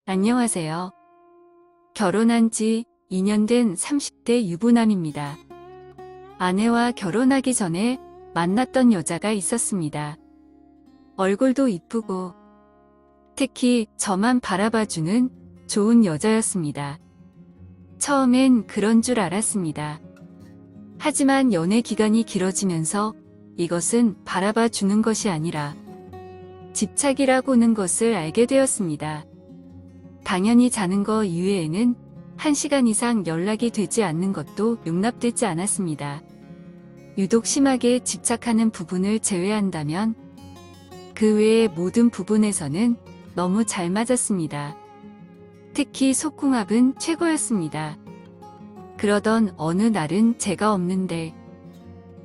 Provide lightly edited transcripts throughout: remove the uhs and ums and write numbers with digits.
안녕하세요. 결혼한 지 2년 된 30대 유부남입니다. 아내와 결혼하기 전에 만났던 여자가 있었습니다. 얼굴도 이쁘고 특히 저만 바라봐주는 좋은 여자였습니다. 처음엔 그런 줄 알았습니다. 하지만 연애 기간이 길어지면서 이것은 바라봐주는 것이 아니라 집착이라고는 것을 알게 되었습니다. 당연히 자는 거 이외에는 1시간 이상 연락이 되지 않는 것도 용납되지 않았습니다. 유독 심하게 집착하는 부분을 제외한다면 그 외의 모든 부분에서는 너무 잘 맞았습니다. 특히 속궁합은 최고였습니다. 그러던 어느 날은 제가 없는데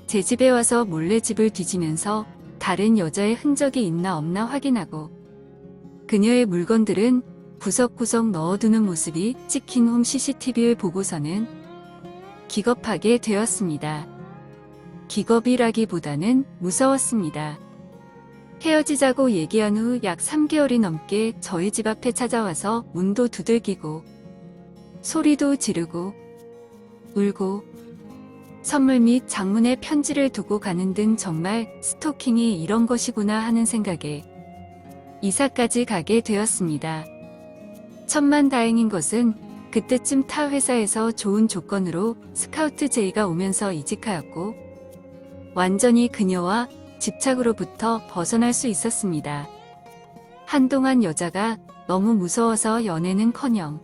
제 집에 와서 몰래 집을 뒤지면서 다른 여자의 흔적이 있나 없나 확인하고 그녀의 물건들은 구석구석 넣어두는 모습이 찍힌 홈 CCTV를 보고서는 기겁하게 되었습니다. 기겁이라기보다는 무서웠습니다. 헤어지자고 얘기한 후 약 3개월이 넘게 저희 집 앞에 찾아와서 문도 두들기고 소리도 지르고 울고 선물 및 장문의 편지를 두고 가는 등 정말 스토킹이 이런 것이구나 하는 생각에 이사까지 가게 되었습니다. 천만다행인 것은 그때쯤 타 회사에서 좋은 조건으로 스카우트 제의가 오면서 이직하였고 완전히 그녀와 집착으로부터 벗어날 수 있었습니다. 한동안 여자가 너무 무서워서 연애는커녕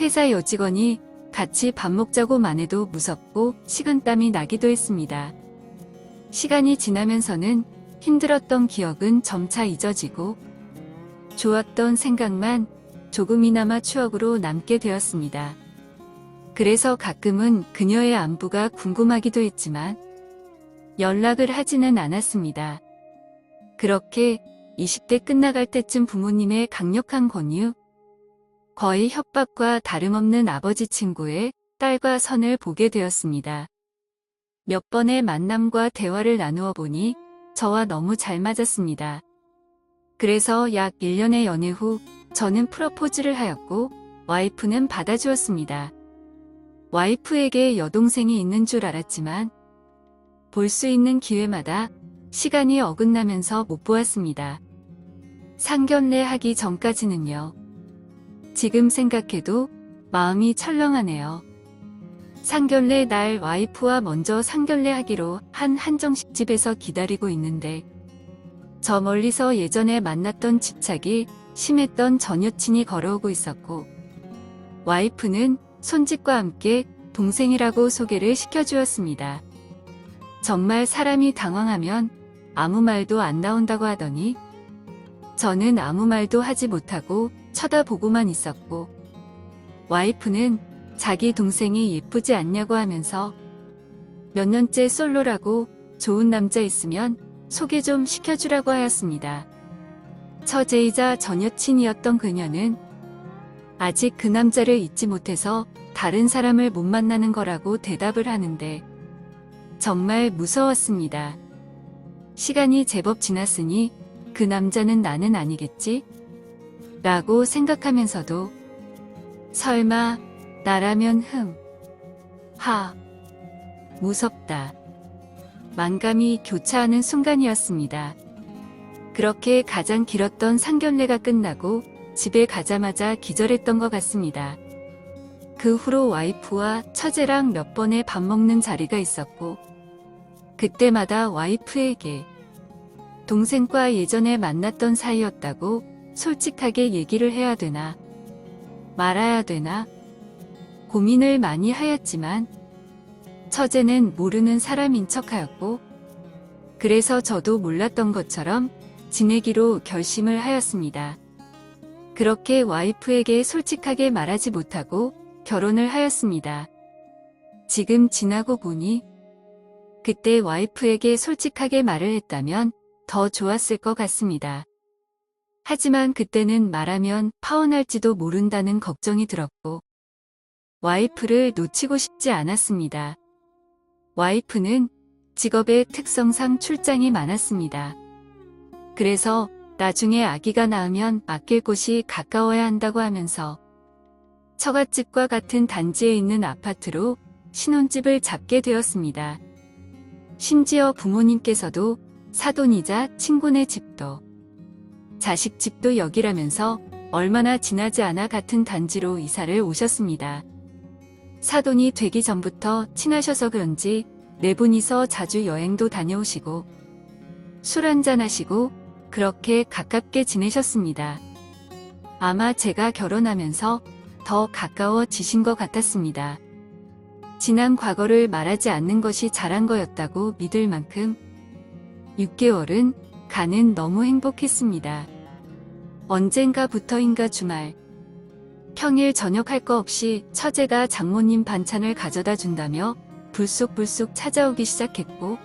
회사 여직원이 같이 밥 먹자고만 해도 무섭고 식은땀이 나기도 했습니다. 시간이 지나면서는 힘들었던 기억은 점차 잊어지고 좋았던 생각만 조금이나마 추억으로 남게 되었습니다. 그래서 가끔은 그녀의 안부가 궁금하기도 했지만 연락을 하지는 않았습니다. 그렇게 20대 끝나갈 때쯤 부모님의 강력한 권유, 거의 협박과 다름없는 아버지 친구의 딸과 선을 보게 되었습니다. 몇 번의 만남과 대화를 나누어 보니 저와 너무 잘 맞았습니다. 그래서 약 1년의 연애 후 저는 프러포즈를 하였고 와이프는 받아주었습니다. 와이프에게 여동생이 있는 줄 알았지만 볼 수 있는 기회마다 시간이 어긋나면서 못 보았습니다. 상견례 하기 전까지는요. 지금 생각해도 마음이 철렁하네요. 상견례 날 와이프와 먼저 상견례 하기로 한 한정식 집에서 기다리고 있는데 저 멀리서 예전에 만났던 집착이 심했던 전 여친이 걸어오고 있었고 와이프는 손짓과 함께 동생이라고 소개를 시켜주었습니다. 정말 사람이 당황하면 아무 말도 안 나온다고 하더니 저는 아무 말도 하지 못하고 쳐다보고만 있었고 와이프는 자기 동생이 예쁘지 않냐고 하면서 몇 년째 솔로라고 좋은 남자 있으면 소개 좀 시켜주라고 하였습니다. 처제이자 전 여친이었던 그녀는 아직 그 남자를 잊지 못해서 다른 사람을 못 만나는 거라고 대답을 하는데 정말 무서웠습니다. 시간이 제법 지났으니 그 남자는 나는 아니겠지? 라고 생각하면서도 설마 나라면 무섭다. 만감이 교차하는 순간이었습니다. 그렇게 가장 길었던 상견례가 끝나고 집에 가자마자 기절했던 것 같습니다. 그 후로 와이프와 처제랑 몇 번의 밥 먹는 자리가 있었고 그때마다 와이프에게 동생과 예전에 만났던 사이였다고 솔직하게 얘기를 해야 되나 말아야 되나 고민을 많이 하였지만 처제는 모르는 사람인 척하였고 그래서 저도 몰랐던 것처럼 지내기로 결심을 하였습니다. 그렇게 와이프에게 솔직하게 말하지 못하고 결혼을 하였습니다. 지금 지나고 보니 그때 와이프에게 솔직하게 말을 했다면 더 좋았을 것 같습니다. 하지만 그때는 말하면 파혼할지도 모른다는 걱정이 들었고 와이프를 놓치고 싶지 않았습니다. 와이프는 직업의 특성상 출장이 많았습니다. 그래서 나중에 아기가 낳으면 맡길 곳이 가까워야 한다고 하면서 처갓집과 같은 단지에 있는 아파트로 신혼집을 잡게 되었습니다. 심지어 부모님께서도 사돈이자 친구네 집도 자식 집도 여기라면서 얼마나 지나지 않아 같은 단지로 이사를 오셨습니다. 사돈이 되기 전부터 친하셔서 그런지 네 분이서 자주 여행도 다녀오시고 술 한잔 하시고 그렇게 가깝게 지내셨습니다. 아마 제가 결혼하면서 더 가까워지신 것 같았습니다. 지난 과거를 말하지 않는 것이 잘한 거였다고 믿을 만큼 6개월은 가는 너무 행복했습니다. 언젠가부터인가 주말, 평일 저녁 할 거 없이 처제가 장모님 반찬을 가져다 준다며 불쑥불쑥 찾아오기 시작했고,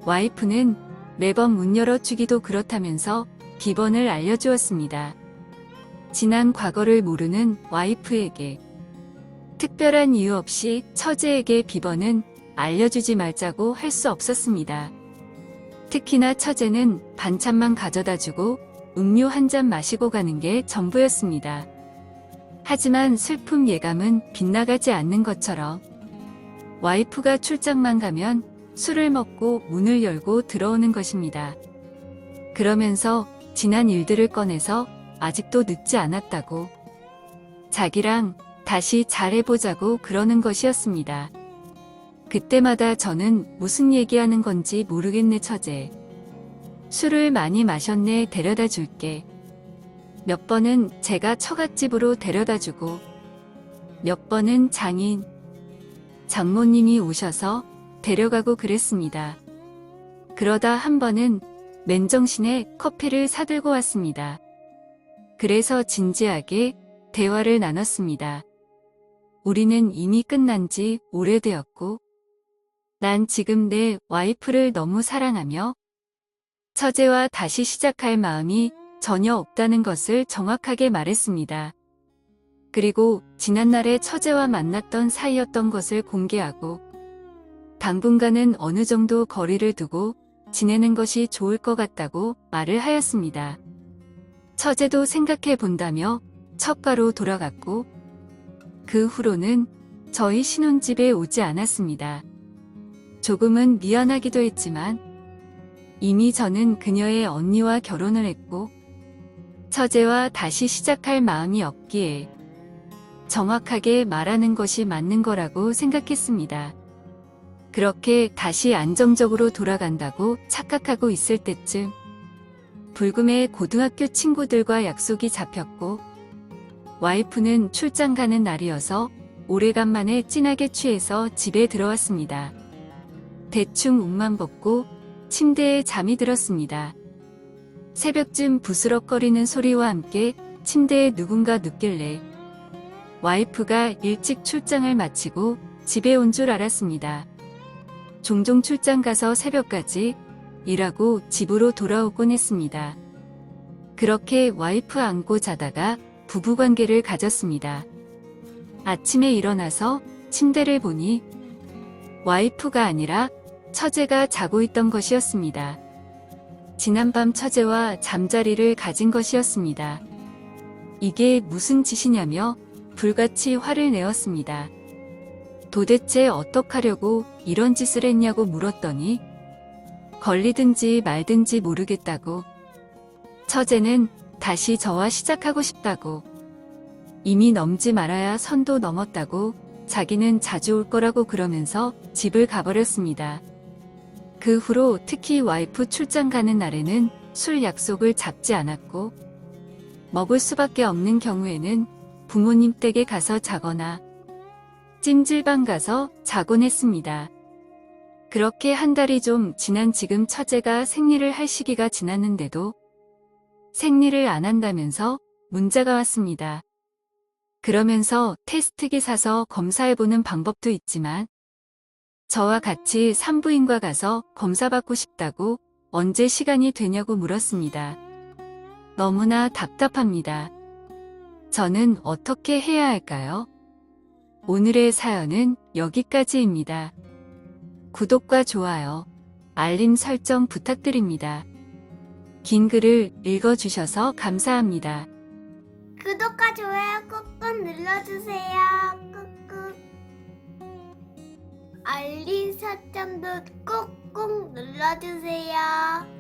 와이프는 매번 문 열어주기도 그렇다면서 비번을 알려주었습니다. 지난 과거를 모르는 와이프에게 특별한 이유 없이 처제에게 비번은 알려주지 말자고 할 수 없었습니다. 특히나 처제는 반찬만 가져다 주고 음료 한 잔 마시고 가는 게 전부였습니다. 하지만 슬픔 예감은 빗나가지 않는 것처럼 와이프가 출장만 가면 술을 먹고 문을 열고 들어오는 것입니다. 그러면서 지난 일들을 꺼내서 아직도 늦지 않았다고 자기랑 다시 잘해보자고 그러는 것이었습니다. 그때마다 저는 무슨 얘기하는 건지 모르겠네 처제. 술을 많이 마셨네 데려다 줄게. 몇 번은 제가 처갓집으로 데려다 주고 몇 번은 장모님이 오셔서 데려가고 그랬습니다. 그러다 한 번은 맨정신에 커피를 사들고 왔습니다. 그래서 진지하게 대화를 나눴습니다. 우리는 이미 끝난 지 오래되었고 난 지금 내 와이프를 너무 사랑하며 처제와 다시 시작할 마음이 전혀 없다는 것을 정확하게 말했습니다. 그리고 지난날에 처제와 만났던 사이였던 것을 공개하고 당분간은 어느 정도 거리를 두고 지내는 것이 좋을 것 같다고 말을 하였습니다. 처제도 생각해 본다며 처가로 돌아갔고 그 후로는 저희 신혼집에 오지 않았습니다. 조금은 미안하기도 했지만 이미 저는 그녀의 언니와 결혼을 했고 처제와 다시 시작할 마음이 없기에 정확하게 말하는 것이 맞는 거라고 생각했습니다. 그렇게 다시 안정적으로 돌아간다고 착각하고 있을 때쯤 불금에 고등학교 친구들과 약속이 잡혔고 와이프는 출장 가는 날이어서 오래간만에 진하게 취해서 집에 들어왔습니다. 대충 옷만 벗고 침대에 잠이 들었습니다. 새벽쯤 부스럭거리는 소리와 함께 침대에 누군가 눕길래 와이프가 일찍 출장을 마치고 집에 온 줄 알았습니다. 종종 출장 가서 새벽까지 일하고 집으로 돌아오곤 했습니다. 그렇게 와이프 안고 자다가 부부관계를 가졌습니다. 아침에 일어나서 침대를 보니 와이프가 아니라 처제가 자고 있던 것이었습니다. 지난밤 처제와 잠자리를 가진 것이었습니다. 이게 무슨 짓이냐며 불같이 화를 내었습니다. 도대체 어떡하려고 이런 짓을 했냐고 물었더니 걸리든지 말든지 모르겠다고 처제는 다시 저와 시작하고 싶다고 이미 넘지 말아야 선도 넘었다고 자기는 자주 올 거라고 그러면서 집을 가버렸습니다. 그 후로 특히 와이프 출장 가는 날에는 술 약속을 잡지 않았고 먹을 수밖에 없는 경우에는 부모님 댁에 가서 자거나 찜질방 가서 자곤 했습니다. 그렇게 한 달이 좀 지난 지금 처제가 생리를 할 시기가 지났는데도 생리를 안 한다면서 문자가 왔습니다. 그러면서 테스트기 사서 검사해보는 방법도 있지만 저와 같이 산부인과 가서 검사받고 싶다고 언제 시간이 되냐고 물었습니다. 너무나 답답합니다. 저는 어떻게 해야 할까요? 오늘의 사연은 여기까지입니다. 구독과 좋아요, 알림 설정 부탁드립니다. 긴 글을 읽어주셔서 감사합니다. 구독과 좋아요 꾹꾹 눌러주세요. 꾹꾹. 알림 설정도 꾹꾹 눌러주세요.